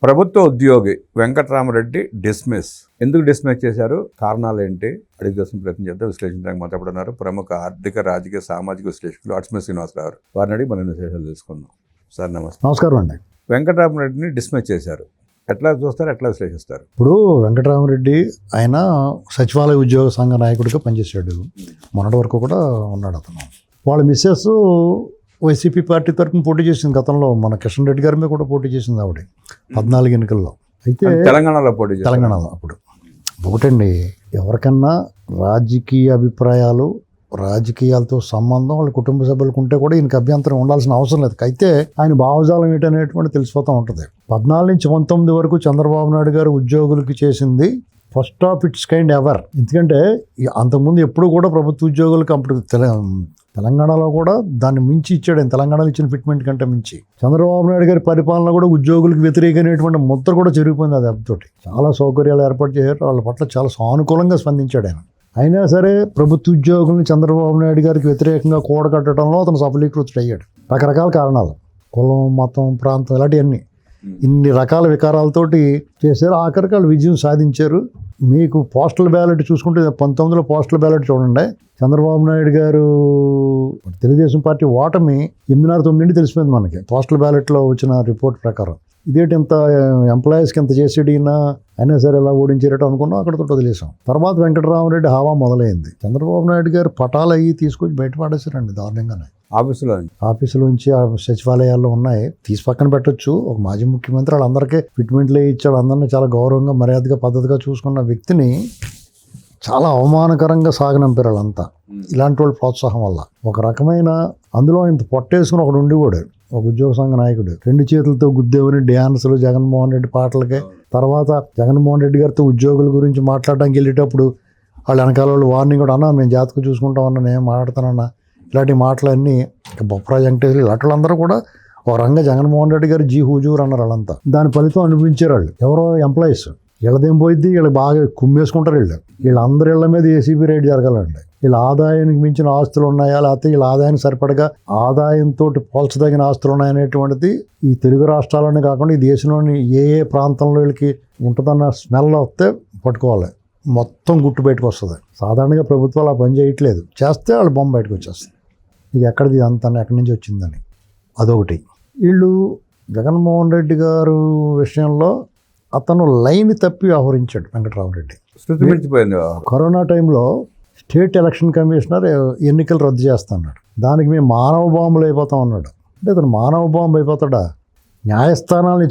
ప్రభుత్వ ఉద్యోగి వెంకట్రామరెడ్డి డిస్మిస్. ఎందుకు డిస్మిస్ చేశారు, కారణాలు ఏంటి అడిగి తెలుసుకునే ప్రయత్నం చేద్దాం. విశ్లేషించడానికి మాట్లాడుతున్నారు ప్రముఖ ఆర్థిక, రాజకీయ, సామాజిక విశ్లేషకులు అడ్స్మిస్ శ్రీనివాసరావు గారు. వారిని అడిగి మనం విశేషాలు తెలుసుకుందాం. సార్ నమస్తే. నమస్కారం అండి. వెంకట్రామరెడ్డిని డిస్మిస్ చేశారు, ఎట్లా చూస్తారు, ఎట్లా విశ్లేషిస్తారు? ఇప్పుడు వెంకటరామరెడ్డి ఆయన సచివాలయ ఉద్యోగ సంఘ నాయకుడిగా పనిచేశాడు. మొన్నటి వరకు కూడా ఉన్నాడు అతను. వాళ్ళ మిస్సెస్ వైసీపీ పార్టీ తరఫున పోటీ చేసింది గతంలో. మన కిషన్ రెడ్డి గారి మీద కూడా పోటీ చేసింది ఆవిడ 14 ఎన్నికల్లో. అయితే తెలంగాణలో పోటీ చేశారు. తెలంగాణలో అప్పుడు ఒకటండి, ఎవరికన్నా రాజకీయ అభిప్రాయాలు, రాజకీయాలతో సంబంధం వాళ్ళ కుటుంబ సభ్యులకు ఉంటే కూడా ఈయనకి అభ్యంతరం ఉండాల్సిన అవసరం లేదు. అయితే ఆయన భావజాలం ఏంటనేటువంటి తెలిసిపోతూ ఉంటుంది. 14 నుంచి 19 వరకు చంద్రబాబు నాయుడు గారు ఉద్యోగులకి చేసింది first of it's kind ever. ఎందుకంటే అంతకుముందు ఎప్పుడు కూడా ప్రభుత్వ ఉద్యోగులకు అప్పుడు తెలంగాణలో కూడా దాన్ని మించి ఇచ్చాడు. ఆయన తెలంగాణలో ఇచ్చిన ఫిట్మెంట్ కంటే మించి చంద్రబాబు నాయుడు గారి పరిపాలన కూడా ఉద్యోగులకు వ్యతిరేకమైనటువంటి ముద్ర కూడా జరిగిపోయింది. అది అబ్బతోటి చాలా సౌకర్యాలు ఏర్పాటు చేశారు. వాళ్ళ పట్ల చాలా సానుకూలంగా స్పందించాడు ఆయన. అయినా సరే ప్రభుత్వ ఉద్యోగుల్ని చంద్రబాబు నాయుడు గారికి వ్యతిరేకంగా కూడగట్టడంలో అతను సఫలీకృతుడయ్యాడు. రకరకాల కారణాలు, కులం, మతం, ప్రాంతం, ఇలాంటివన్నీ ఇన్ని రకాల వికారాలతోటి చేశారు. ఆఖరికి వాళ్ళు విజయం సాధించారు. మీకు పోస్టల్ బ్యాలెట్ చూసుకుంటే 19లో పోస్టల్ బ్యాలెట్ చూడండి. చంద్రబాబు నాయుడు గారు తెలుగుదేశం పార్టీ ఓటమి 8.5-9 తెలిసిపోయింది మనకి పోస్టల్ బ్యాలెట్లో వచ్చిన రిపోర్ట్ ప్రకారం. ఇదేంటి ఇంత ఎంప్లాయీస్కి ఎంత చేసేది అయినా సరే ఎలా ఓడించారటం అనుకున్నాం, అక్కడితో వదిలేసాం. తర్వాత వెంకటరామరెడ్డి హావా మొదలైంది. చంద్రబాబు నాయుడు గారు పటాలు అయ్యి తీసుకొచ్చి బయటపడేశారండి దారుణంగానే. ఆఫీసులోంచి సచివాలయాల్లో ఉన్నాయి, తీసి పక్కన పెట్టొచ్చు. ఒక మాజీ ముఖ్యమంత్రి వాళ్ళందరికీ ఫిట్మెంట్లే ఇచ్చాడు. అందరినీ చాలా గౌరవంగా, మర్యాదగా, పద్ధతిగా చూసుకున్న వ్యక్తిని చాలా అవమానకరంగా సాగనంపారు వాళ్ళంతా. ఇలాంటి వాళ్ళ ప్రోత్సాహం వల్ల ఒక రకమైన అందులో ఇంత పొట్టేసుకుని ఒకడు ఉండేవాడు, ఒక ఉద్యోగ సంఘ నాయకుడు. 2 చేతులతో గుద్దేవని డ్యాన్సులు, జగన్మోహన్ రెడ్డి పాటలకే. తర్వాత జగన్మోహన్ రెడ్డి గారితో ఉద్యోగుల గురించి మాట్లాడడానికి వెళ్ళేటప్పుడు వాళ్ళ వెనకాల వాళ్ళు వార్నింగ్ కూడా, అన్నా మేము జాతకు చూసుకుంటామన్నా, నేను మాట్లాడతానన్నా, ఇలాంటి మాటలన్నీ బొప్పరా వెంకటేశ్వర ఇలాంటి వాళ్ళందరూ కూడా ఒక రంగా జగన్మోహన్ రెడ్డి గారు జీ హుజూర్ అన్నారు వాళ్ళంతా. దాని ఫలితం అనిపించారు వాళ్ళు. ఎవరో ఎంప్లాయీస్, వీళ్ళదేం పోయిద్ది, వీళ్ళు బాగా కుమ్మేసుకుంటారు. వీళ్ళందరి ఇళ్ల మీద ఏసీబీ రైడ్ జరగాలండి. వీళ్ళ ఆదాయానికి మించిన ఆస్తులు ఉన్నాయా, లేకపోతే వీళ్ళ ఆదాయానికి సరిపడగా ఆదాయంతో పోల్చదగిన ఆస్తులు ఉన్నాయనేటువంటిది ఈ తెలుగు రాష్ట్రాల్లోనే కాకుండా ఈ దేశంలోని ఏ ప్రాంతంలో వీళ్ళకి ఉంటుందన్న స్మెల్ వస్తే పట్టుకోవాలి. మొత్తం గుట్టు బయటకు వస్తుంది. సాధారణంగా ప్రభుత్వాలు ఆ పని చేయట్లేదు, చేస్తే వాళ్ళ బొమ్మ బయటకు వచ్చేస్తుంది. ఇక ఎక్కడిది అంతా ఎక్కడి నుంచి వచ్చిందని. అదొకటి. వీళ్ళు జగన్మోహన్ రెడ్డి గారు విషయంలో అతను లైన్ తప్పి వ్యవహరించాడు వెంకటరామరెడ్డి. కరోనా టైంలో స్టేట్ ఎలక్షన్ కమిషనర్ ఎన్నికలు రద్దు చేస్తున్నాడు. దానికి మేము మానవ బాంబులు అయిపోతాం అన్నాడు. అంటే అతను మానవ బాంబు అయిపోతాడా? న్యాయస్థానాలను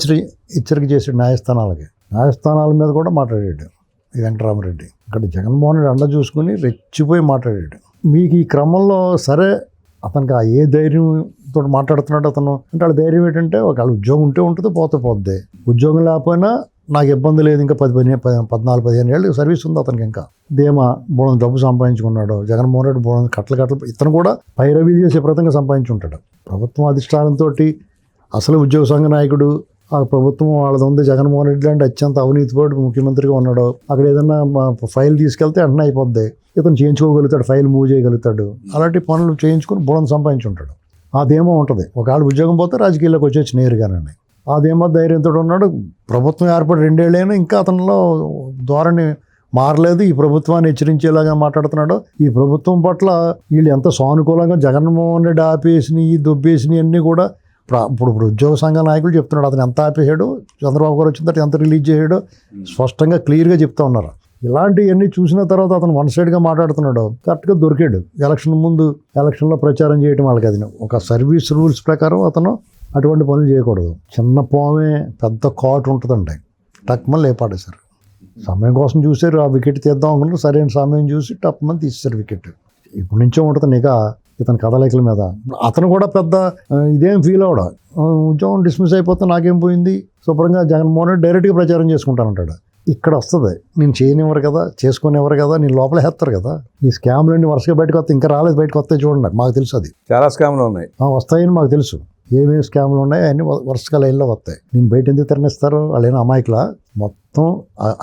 హెచ్చరిక చేసాడు. న్యాయస్థానాల మీద కూడా మాట్లాడాడు ఈ వెంకటరామరెడ్డి. ఇక్కడ జగన్మోహన్ రెడ్డి అండ చూసుకుని రెచ్చిపోయి మాట్లాడాడు. మీకు ఈ క్రమంలో సరే అతనికి ఆ ఏ ధైర్యంతో మాట్లాడుతున్నాడు అతను అంటే, వాళ్ళ ధైర్యం ఏంటంటే ఒకవేళ ఉద్యోగం ఉంటే ఉంటుంది, పోతే. ఉద్యోగం లేకపోయినా నాకు ఇబ్బంది లేదు, ఇంకా 14-15 ఏళ్ళు సర్వీస్ ఉంది అతనికి. ఇంకా ధీమా బోళం డబ్బు సంపాదించుకున్నాడు జగన్మోహన్ రెడ్డి. బోళం కట్టలు ఇతను కూడా పైరవీ చేసే ప్రతంగా సంపాదించుంటాడు. ప్రభుత్వం అధిష్టానంతో అసలు ఉద్యోగ సంఘ నాయకుడు. ఆ ప్రభుత్వం వాళ్ళది ఉంది. జగన్మోహన్ రెడ్డి లాంటి అత్యంత అవినీతిపరుడు ముఖ్యమంత్రిగా ఉన్నాడు. అక్కడ ఏదన్నా ఫైల్ తీసుకెళ్తే వెంటనే అయిపోద్ది. ఇతను చేయించుకోగలుగుతాడు, ఫైల్ మూవ్ చేయగలుగుతాడు. అలాంటి పనులు చేయించుకుని బోళం సంపాదించుంటాడు. అదేమో ఉంటుంది. ఒకవేళ ఉద్యోగం పోతే రాజకీయాల్లోకి వచ్చేసి నేరుగానండి. అదేమో ధైర్యంతో ఉన్నాడు. ప్రభుత్వం ఏర్పడి 2 ఏళ్ళైనా ఇంకా అతనిలో ధోరణి మారలేదు. ఈ ప్రభుత్వాన్ని హెచ్చరించేలాగా మాట్లాడుతున్నాడు. ఈ ప్రభుత్వం పట్ల వీళ్ళు ఎంత సానుకూలంగా జగన్మోహన్ రెడ్డి ఆపేసినవి, దొబ్బేసినవి అన్నీ కూడా ఇప్పుడు ఉద్యోగ సంఘ నాయకులు చెప్తున్నాడు. అతను ఎంత ఆపేసాడు, చంద్రబాబు గారు వచ్చిన తర్వాత ఎంత రిలీజ్ చేసాడో స్పష్టంగా క్లియర్గా చెప్తా ఉన్నారు. ఇలాంటివన్నీ చూసిన తర్వాత అతను వన్ సైడ్గా మాట్లాడుతున్నాడు. కరెక్ట్గా దొరికాడు. ఎలక్షన్లో ప్రచారం చేయడం వాళ్ళకి అది ఒక సర్వీస్ రూల్స్ ప్రకారం అతను అటువంటి పనులు చేయకూడదు. చిన్న పోమే పెద్ద కాటు ఉంటుందండి, టక్మని లేపాడేశారు. సమయం కోసం చూసారు, ఆ వికెట్ తీద్దాం అనుకున్నారు. సరైన సమయం చూసి టక్మని తీసేశారు వికెట్. ఇప్పటి నుంచో ఉంటుంది ఇక ఇతని కదలికల మీద. అతను కూడా పెద్ద ఇదేం ఫీల్ అవడా, ఉద్యోగం డిస్మిస్ అయిపోతే నాకేం పోయింది, శుభ్రంగా జగన్మోహన్ రెడ్డి డైరెక్ట్గా ప్రచారం చేసుకుంటానంటాడు. ఇక్కడ వస్తుంది, నేను చేయనివ్వరు కదా, చేసుకునేవారు కదా, నేను లోపల వేస్తారు కదా. ఈ స్కామ్లన్నీ వరుసగా బయటకు వస్తాయి. ఇంకా రాలేదు, బయటకు వస్తాయి చూడండి. మాకు తెలుసు అది చాలా స్కామ్లు ఉన్నాయి, వస్తాయని మాకు తెలుసు. ఏమేమి స్కామ్లు ఉన్నాయో అవన్నీ వరుసగా లైన్లో వస్తాయి. నేను బయట ఎందుకు తిరనిస్తారు, వాళ్ళైనా అమాయకులా? మొత్తం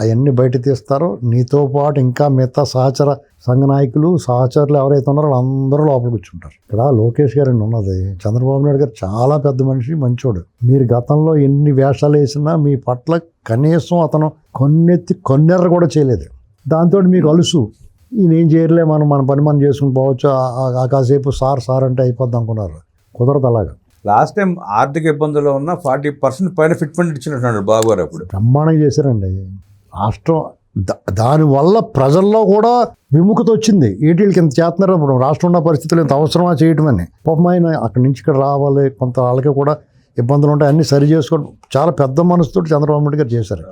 అవన్నీ బయట తీస్తారు. నీతో పాటు ఇంకా మిగతా సహచర సంఘ నాయకులు, సహచరులు ఎవరైతే ఉన్నారో వాళ్ళందరూ లోపల కూర్చుంటారు. ఇక్కడ లోకేష్ గారు ఉన్నది, చంద్రబాబు నాయుడు గారు చాలా పెద్ద మనిషి, మంచోడు. మీరు గతంలో ఎన్ని వేషాలు వేసినా మీ పట్ల కనీసం అతను కొన్నెర్ర కూడా చేయలేదు. దాంతో మీకు అలుసు, ఈయన ఏం చేయలే, మన పని మనం చేసుకుని పోవచ్చు, కాసేపు సార్ అంటే అయిపోద్ది అనుకున్నారు. కుదరదు అలాగా. లాస్ట్ టైం ఆర్థిక ఇబ్బందుల్లో ఉన్న 40% పైన ఫిట్మెంట్ ఇచ్చినట్టున్నాడు బాబు గారు. అప్పుడు బ్రహ్మాండంగా చేశారండి రాష్ట్రం. దానివల్ల ప్రజల్లో కూడా విముఖత వచ్చింది. వీటికి ఇంత చేస్తున్నారు, ఇప్పుడు రాష్ట్రం ఉన్న పరిస్థితులు ఇంత అవసరమా చేయటమని. పాపం ఆయన అక్కడి నుంచి ఇక్కడ రావాలి, కొంత వాళ్ళకి కూడా ఇబ్బందులు ఉంటాయి, అన్నీ సరి చేసుకోవడం చాలా పెద్ద మనసుతో చంద్రబాబు నాయుడు గారు చేశారు.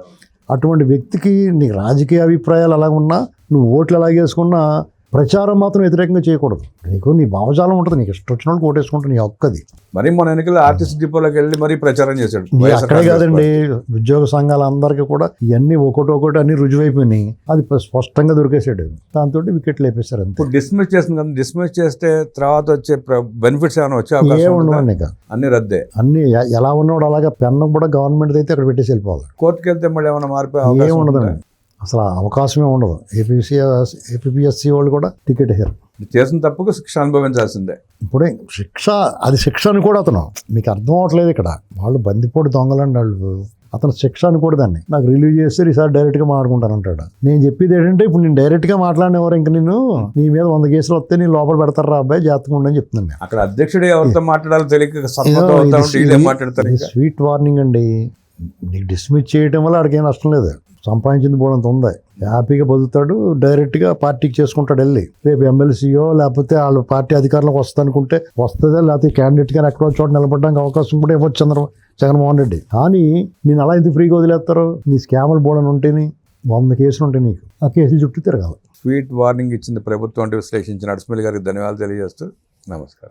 అటువంటి వ్యక్తికి నీకు రాజకీయ అభిప్రాయాలు అలాగ ఉన్నా, నువ్వు ఓట్లు ఎలాగేసుకున్నా ప్రచారం మాత్రం వ్యతిరేకంగా చేయకూడదు. నీ భావజాలం ఉంటుంది, నీకు ఇష్టం వచ్చిన వాళ్ళు ఓటేసుకుంటే నీ ఒక్కది. మరి మన ఎన్నికల్లో ఆర్టీసీ డిపోలోకి వెళ్ళి మరీ ప్రచారం చేశాడు. అక్కడే కాదండి, ఉద్యోగ సంఘాలందరికీ కూడా ఇవన్నీ ఒకటి అన్ని రుజువైపోయినాయి. అది స్పష్టంగా దొరికేసాడు. దాంతో వికెట్లు వేపేశారు అంతే. ఇప్పుడు డిస్మిస్ చేస్తుంది కదా, డిస్మిస్ చేస్తే తర్వాత వచ్చే బెనిఫిట్స్ ఏమైనా వచ్చే అవకాశం ఉండవండి. ఇక అన్ని రద్దే. అన్ని ఎలా ఉన్నాడు అలాగా పెన్ను కూడా గవర్నమెంట్ అయితే అక్కడ పెట్టేసి వెళ్ళిపోవాలి. కోర్టుకి వెళ్తే మళ్ళీ ఏమైనా మార్పు ఏముండదండి, అసలు అవకాశమే ఉండదు. ఏపీఎస్సీ వాళ్ళు కూడా టికెట్ ఇయ్యారు. చేసిన తప్పుకు శిక్ష అనుభవించాల్సిందే. ఇప్పుడే శిక్ష అని కూడా అతను, మీకు అర్థం అవ్వట్లేదు. ఇక్కడ వాళ్ళు బందిపోటు దొంగలండి వాళ్ళు. అతను శిక్ష అని కూడా దాన్ని నాకు రిలీవ్ చేస్తే ఈసారి డైరెక్ట్గా మాట్లాడుకుంటాను అంటాడు. నేను చెప్పేది ఏంటంటే, ఇప్పుడు నేను డైరెక్ట్గా మాట్లాడినవారు ఇంక నేను నీ మీద 100 కేసులు వస్తే నేను లోపల పెడతారా అబ్బాయి, జాగ్రత్తగా ఉండని చెప్తున్నాను. అక్కడ అధ్యక్షుడు ఎవరితో మాట్లాడాలో తెలియక మాట్లాడతారు. స్వీట్ వార్నింగ్ అండి. నీకు డిస్మిస్ చేయడం వల్ల ఆడికి ఏం నష్టం లేదు, సంపాదించింది పోలంత ఉంది. హ్యాపీగా బతుకుతాడు, డైరెక్ట్గా పార్టీకి చేసుకుంటాడు వెళ్ళి. రేపు ఎమ్మెల్సీయో లేకపోతే వాళ్ళు పార్టీ అధికారంలోకి వస్తుంది అనుకుంటే వస్తుందా, లేకపోతే క్యాండిడేట్గా ఎక్కడో చోట నిలబడడానికి అవకాశం కూడా ఇవ్వచ్చు జగన్మోహన్ రెడ్డి. కానీ నేను అలా ఇంత ఫ్రీగా వదిలేస్తారు? నీ స్కాములు బోడని ఉంటేనే 100 కేసులు ఉంటాయి, నీకు ఆ కేసులు చుట్టూ తిరగాలి. స్వీట్ వార్నింగ్ ఇచ్చింది ప్రభుత్వం అంటే విశ్లేషించిన అడ్స్మిల్ గారికి ధన్యవాదాలు తెలియజేస్తూ నమస్కారం.